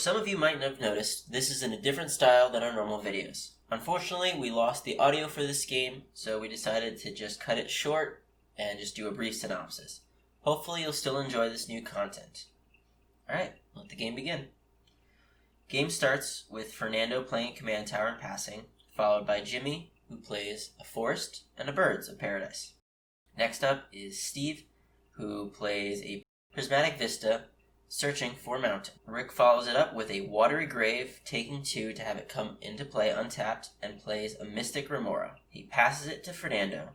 some of you might have noticed, this is in a different style than our normal videos. Unfortunately, we lost the audio for this game, so we decided to just cut it short and just do a brief synopsis. Hopefully you'll still enjoy this new content. Alright, let the game begin. Game starts with Fernando playing Command Tower and passing, followed by Jimmy, who plays a Forest and a Birds of Paradise. Next up is Steve, who plays a Prismatic Vista, searching for Mountain. Rick follows it up with a Watery Grave, taking 2 to have it come into play untapped, and plays a Mystic Remora. He passes it to Fernando.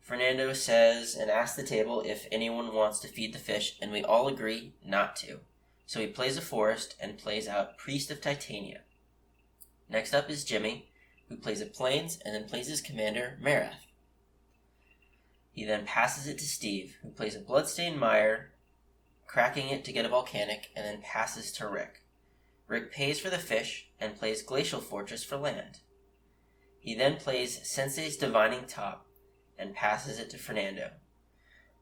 Fernando says and asks the table if anyone wants to feed the fish, and we all agree not to. So he plays a Forest and plays out Priest of Titania. Next up is Jimmy, who plays a Plains and then plays his commander, Merath. He then passes it to Steve, who plays a Bloodstained Mire, cracking it to get a Volcanic, and then passes to Rick. Rick pays for the fish and plays Glacial Fortress for land. He then plays Sensei's Divining Top and passes it to Fernando.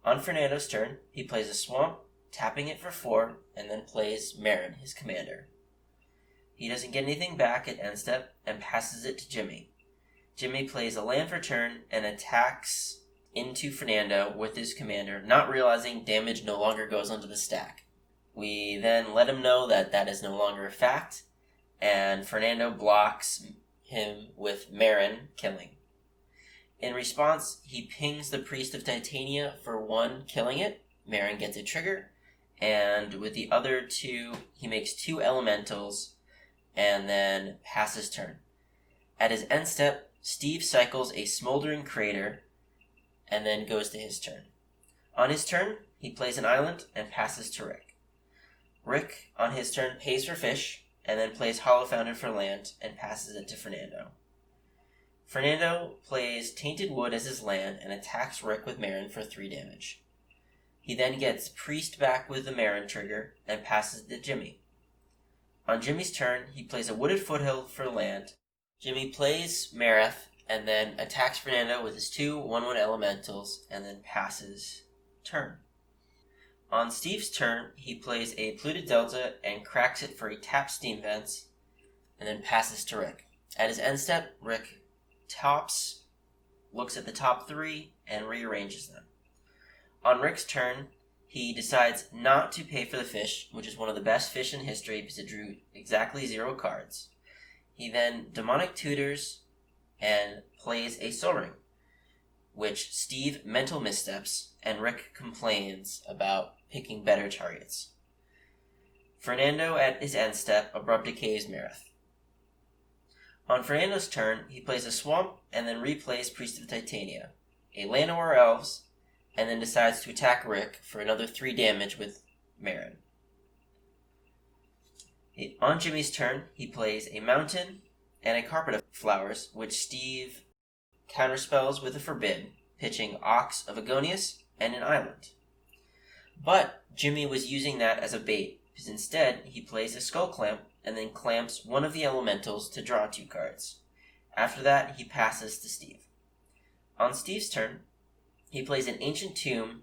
On Fernando's turn, he plays a Swamp, tapping it for 4, and then plays Meren, his commander. He doesn't get anything back at end step and passes it to Jimmy. Jimmy plays a land for turn and attacks into Fernando with his commander, not realizing damage no longer goes onto the stack. We then let him know that that is no longer a fact, and Fernando blocks him with Meren killing. In response, he pings the Priest of Titania for 1, killing it. Meren gets a trigger, and with the other 2, he makes 2 elementals, and then passes turn. At his end step, Steve cycles a Smoldering Crater, and then goes to his turn. On his turn, he plays an island and passes to Rick. Rick, on his turn, pays for fish, and then plays Hollow Fountain for land, and passes it to Fernando. Fernando plays Tainted Wood as his land, and attacks Rick with Meren for 3 damage. He then gets Priest back with the Meren trigger, and passes it to Jimmy. On Jimmy's turn, he plays a Wooded Foothill for land. Jimmy plays Merath, and then attacks Fernando with his 2 1/1 elementals, and then passes turn. On Steve's turn, he plays a Polluted Delta and cracks it for a tap Steam Vents, and then passes to Rick. At his end step, Rick tops, looks at the top 3, and rearranges them. On Rick's turn, he decides not to pay for the fish, which is one of the best fish in history because it drew exactly 0 cards. He then Demonic Tutors and plays a Sol Ring, which Steve mental missteps, and Rick complains about picking better targets. Fernando, at his end step, Abrupt Decays Merath. On Fernando's turn, he plays a Swamp and then replays Priest of Titania, a Llanowar Elves, and then decides to attack Rick for another 3 damage with Meren. On Jimmy's turn, he plays a Mountain and a Carpet of Flowers, which Steve counterspells with a Forbid, pitching Ox of Agonius and an Island. But Jimmy was using that as a bait, because instead he plays a Skull Clamp and then clamps one of the elementals to draw 2 cards. After that, he passes to Steve. On Steve's turn, he plays an Ancient Tomb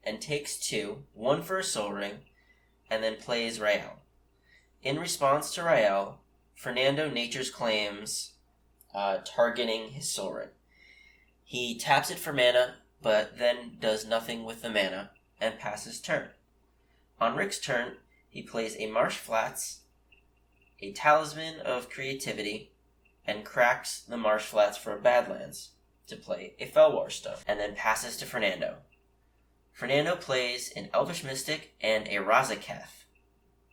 and takes 2, 1 for a Sol Ring, and then plays Rielle. In response to Rielle, Fernando Nature's Claims, targeting his Sol Ring. He taps it for mana, but then does nothing with the mana, and passes turn. On Rick's turn, he plays a Marsh Flats, a Talisman of Creativity, and cracks the Marsh Flats for Badlands to play a Felwar Stone, and then passes to Fernando. Fernando plays an Elvish Mystic and a Razacats,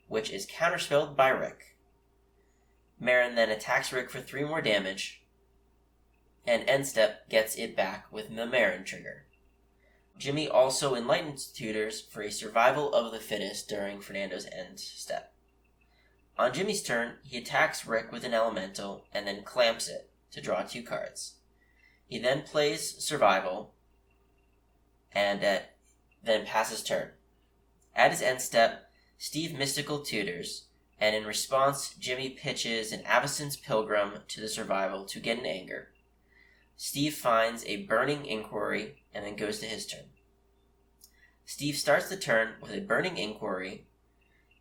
which is counterspelled by Rick. Meren then attacks Rick for 3 more damage, and end step gets it back with the Meren trigger. Jimmy also enlightens Tutors for a Survival of the Fittest during Fernando's end step. On Jimmy's turn, he attacks Rick with an Elemental and then clamps it to draw 2 cards. He then plays Survival and then passes turn. At his end step, Steve Mystical Tutors, and in response, Jimmy pitches an Avacyn's Pilgrim to the Survival to get an Anger. Steve finds a Burning Inquiry and then goes to his turn. Steve starts the turn with a Burning Inquiry.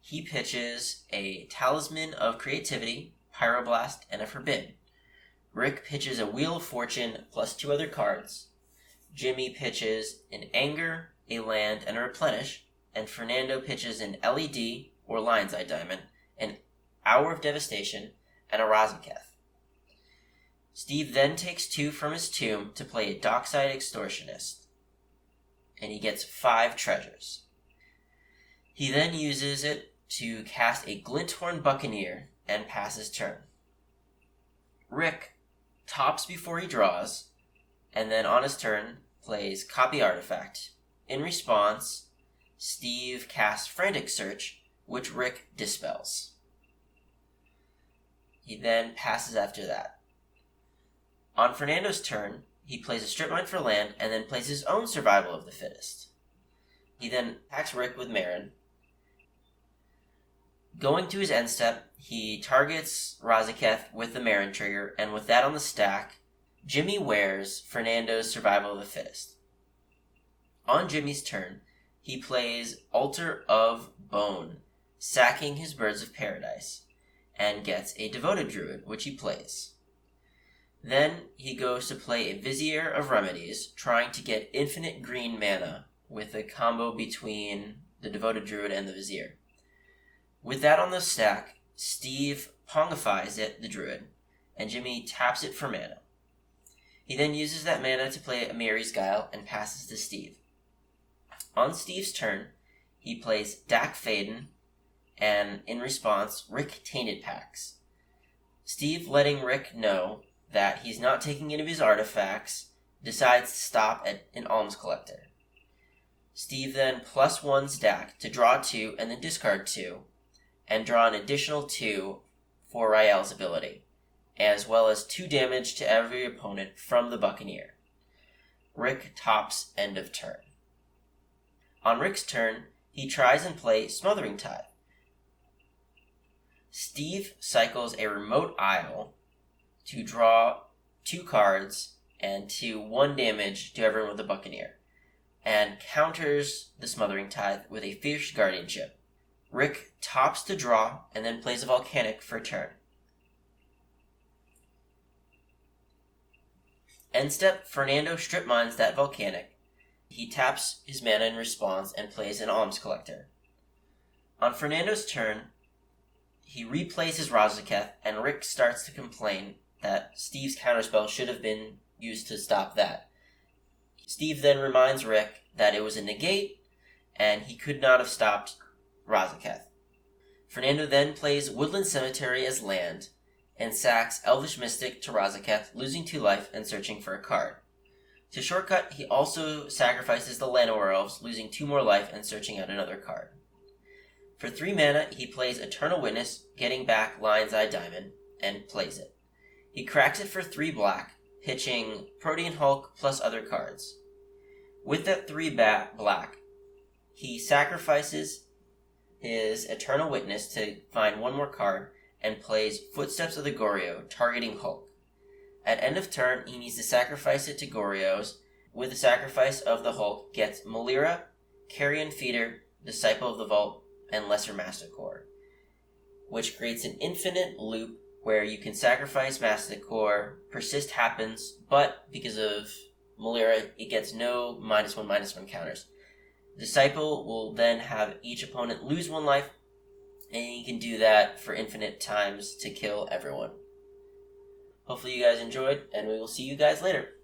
he pitches a Talisman of Creativity, Pyroblast, and a Forbid. Rick pitches a Wheel of Fortune plus 2 other cards. Jimmy pitches an Anger, a Land, and a Replenish, and Fernando pitches an LED, or Lion's Eye Diamond, an Hour of Devastation, and a Razacats. Steve then takes 2 from his tomb to play a Dockside Extortionist, and he gets 5 treasures. He then uses it to cast a Glinthorn Buccaneer and pass his turn. Rick tops before he draws, and then on his turn plays Copy Artifact. In response, Steve casts Frantic Search, which Rick dispels. He then passes after that. On Fernando's turn, he plays a Strip Mine for land and then plays his own Survival of the Fittest. He then attacks Rick with Meren. Going to his end step, he targets Razacats with the Meren trigger, and with that on the stack, Jimmy wears Fernando's Survival of the Fittest. On Jimmy's turn, he plays Altar of Bone, sacking his Birds of Paradise, and gets a Devoted Druid, which he plays. Then he goes to play a Vizier of Remedies, trying to get infinite green mana with a combo between the Devoted Druid and the Vizier. With that on the stack, Steve pongifies it, the Druid, and Jimmy taps it for mana. He then uses that mana to play a Mary's Guile and passes to Steve. On Steve's turn, he plays Dak Faden, and in response, Rick Tainted Packs. Steve, letting Rick know that he's not taking any of his artifacts, decides to stop at an Alms Collector. Steve then +1s Dak to draw 2 and then discard 2, and draw an additional 2 for Rielle's ability, as well as 2 damage to every opponent from the Buccaneer. Rick tops end of turn. On Rick's turn, he tries and plays Smothering Tithe. Steve cycles a Remote Isle to draw 2 cards and to 1 damage to everyone with the Buccaneer, and counters the Smothering Tithe with a Fierce Guardianship. Rick tops to draw and then plays a Volcanic for a turn. End step, Fernando strip mines that Volcanic. He taps his mana in response and plays an Alms Collector. On Fernando's turn, he replays his Razacats, and Rick starts to complain that Steve's counterspell should have been used to stop that. Steve then reminds Rick that it was a negate, and he could not have stopped Razacats. Fernando then plays Woodland Cemetery as land, and sacks Elvish Mystic to Razacats, losing 2 life and searching for a card. To shortcut, he also sacrifices the Llanowar Elves, losing 2 more life and searching out another card. For 3 mana, he plays Eternal Witness, getting back Lion's Eye Diamond, and plays it. He cracks it for 3 black, pitching Protean Hulk plus other cards. With that 3 black, he sacrifices his Eternal Witness to find 1 more card, and plays Footsteps of the Goryo, targeting Hulk. At end of turn, he needs to sacrifice it to Goryo's. With the sacrifice of the Hulk, gets Malira, Carrion Feeder, Disciple of the Vault, and Lesser Masticore, which creates an infinite loop where you can sacrifice Masticore, Persist happens, but because of Malira, it gets no -1/-1 counters. Disciple will then have each opponent lose 1 life, and you can do that for infinite times to kill everyone. Hopefully you guys enjoyed, and we will see you guys later.